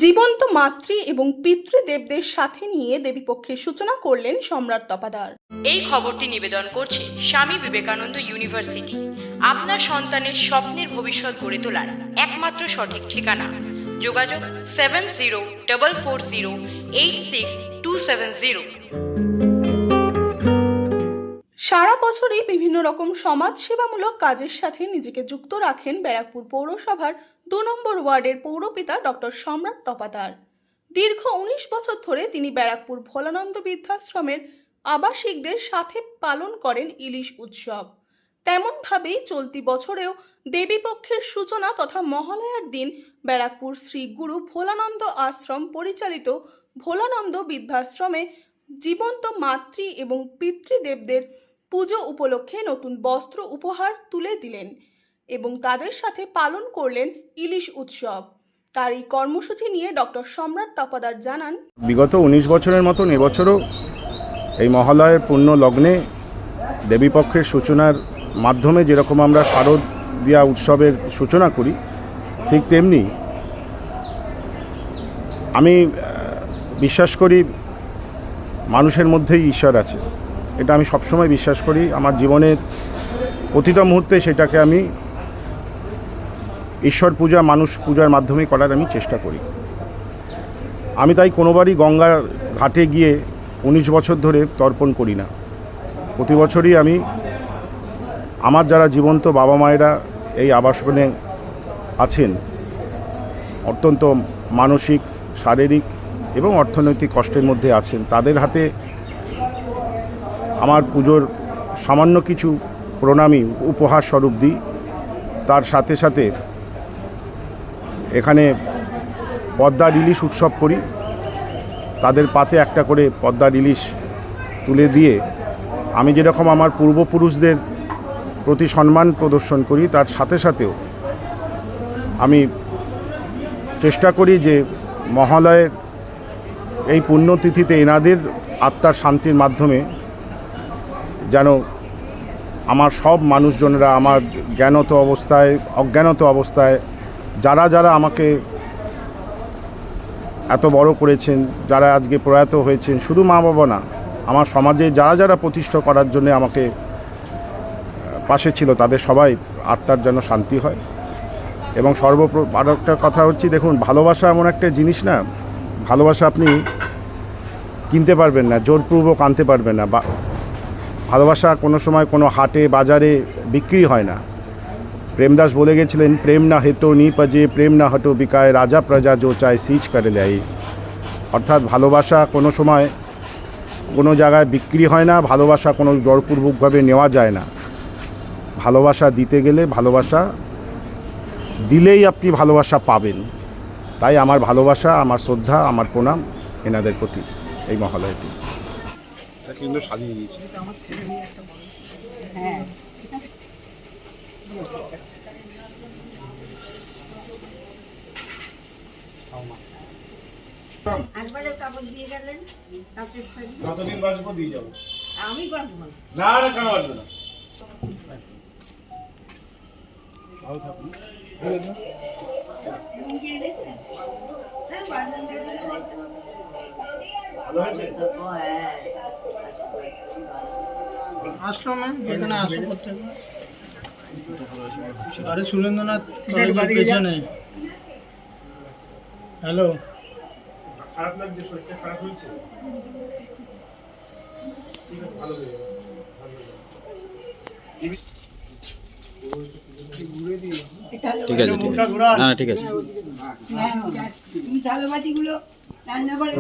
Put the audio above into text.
জীবন্ত মাতৃ এবং পিতৃদেবদের সাথে নিয়ে দেবীপক্ষের সূচনা করলেন সম্রাট তপাদার। এই খবরটি নিবেদন করছে স্বামী বিবেকানন্দ ইউনিভার্সিটি। আপনার সন্তানের স্বপ্নের ভবিষ্যৎ গড়ে তোলার একমাত্র সঠিক ঠিকানা। যোগাযোগ 7044086270। সারা বছরই বিভিন্ন রকম সমাজসেবামূলক কাজের সাথে নিজেকে যুক্ত রাখেন ব্যারাকপুর পৌরসভার 2 নম্বর ওয়ার্ডের পৌরপিতা ডক্টর সম্রাট তপাদার। দীর্ঘ 19 বছর ধরে তিনি ব্যারাকপুর ভোলানন্দ বৃদ্ধাশ্রমের আবাসিকদের সাথে পালন করেন ইলিশ উৎসব। তেমনভাবেই চলতি বছরেও দেবীপক্ষের সূচনা তথা মহালয়ার দিন ব্যারাকপুর শ্রী গুরু ভোলানন্দ আশ্রম পরিচালিত ভোলানন্দ বৃদ্ধাশ্রমে জীবন্ত মাতৃ এবং পিতৃদেবদের পুজো উপলক্ষে নতুন বস্ত্র উপহার তুলে দিলেন এবং তাদের সাথে পালন করলেন ইলিশ উৎসব। তার এই কর্মসূচি নিয়ে ডক্টর সম্রাট তপাদার জানান, বিগত 19 বছরের মতন এবছরও এই মহালয়ের পূর্ণ লগ্নে দেবীপক্ষের সূচনার মাধ্যমে যেরকম আমরা শারদীয়া উৎসবের সূচনা করি, ঠিক তেমনি আমি বিশ্বাস করি মানুষের মধ্যেই ঈশ্বর আছে। এটা আমি সবসময় বিশ্বাস করি। আমার জীবনের প্রতিটা মুহূর্তে সেটাকে আমি ঈশ্বর পূজা, মানুষ পূজার মাধ্যমে করার আমি চেষ্টা করি। আমি তাই কোনোবারই গঙ্গা ঘাটে গিয়ে 19 বছর ধরে তর্পণ করি না। প্রতি বছরই আমি আমার যারা জীবন্ত বাবা মায়েরা এই আবাসনে আছেন, অত্যন্ত মানসিক, শারীরিক এবং অর্থনৈতিক কষ্টের মধ্যে আছেন, তাদের হাতে আমার পুজোর সামান্য কিছু প্রণামী উপহার স্বরূপ দিই। তার সাথে সাথে এখানে পদ্মার ইলিশ উৎসব করি। তাদের পাতে একটা করে পদ্মার ইলিশ তুলে দিয়ে আমি যেরকম আমার পূর্বপুরুষদের প্রতি সম্মান প্রদর্শন করি, তার সাথে সাথেও আমি চেষ্টা করি যে মহালয়ের এই পুণ্যতিথিতে এনাদের আত্মার শান্তির মাধ্যমে যেন আমার সব মানুষজনেরা, আমার জ্ঞানত অবস্থায়, অজ্ঞানত অবস্থায় যারা যারা আমাকে এত বড় করেছেন, যারা আজকে প্রয়াত হয়েছেন, শুধু মা বাবা না, আমার সমাজে যারা যারা প্রতিষ্ঠা করার জন্য আমাকে পাশে ছিল, তাদের সবাই আত্মার যেন শান্তি হয়। এবং আরও একটা কথা হচ্ছে, দেখুন, ভালোবাসা এমন একটা জিনিস না, ভালোবাসা আপনি কিনতে পারবেন না, জোরপূর্বক আনতে পারবেন না। ভালোবাসা কোনো সময় কোনো হাটে বাজারে বিক্রি হয় না। প্রেমদাস বলে গেছিলেন, প্রেম না হেতো নি পজে, প্রেম না হটো বিকায়, রাজা প্রজা জো চায় সিজ করে দেয়। অর্থাৎ ভালোবাসা কোনো সময় কোনো জায়গায় বিক্রি হয় না, ভালোবাসা কোনো জোরপূর্বকভাবে নেওয়া যায় না। ভালোবাসা দিতে গেলে ভালোবাসা দিলেই আপনি ভালোবাসা পাবেন। তাই আমার ভালোবাসা, আমার শ্রদ্ধা, আমার প্রণাম এনাদের প্রতি এই মহালয়তে। কিন্তু সাজিয়ে দিয়েছি। হ্যাঁ, একবারে কাপড় দিয়ে গেলেন, যতদিন বাঁচবো দিয়ে যাবো। আমি বাঁচবো না, না কেন বাঁচবে না। ভালো থাকুন। আশ্রমে যেখানে আসো করতে আরে সুরেন্দ্রনাথ কলেজের পেছনে। হ্যালো, খারাপ লাগছে, শরীরটা খারাপ হয়েছে? ঠিক আছে, ভালো হয়ে যাবে। ঠিক আছে, ঠিক আছে। তুমি থালা বাটিগুলো রান্না করে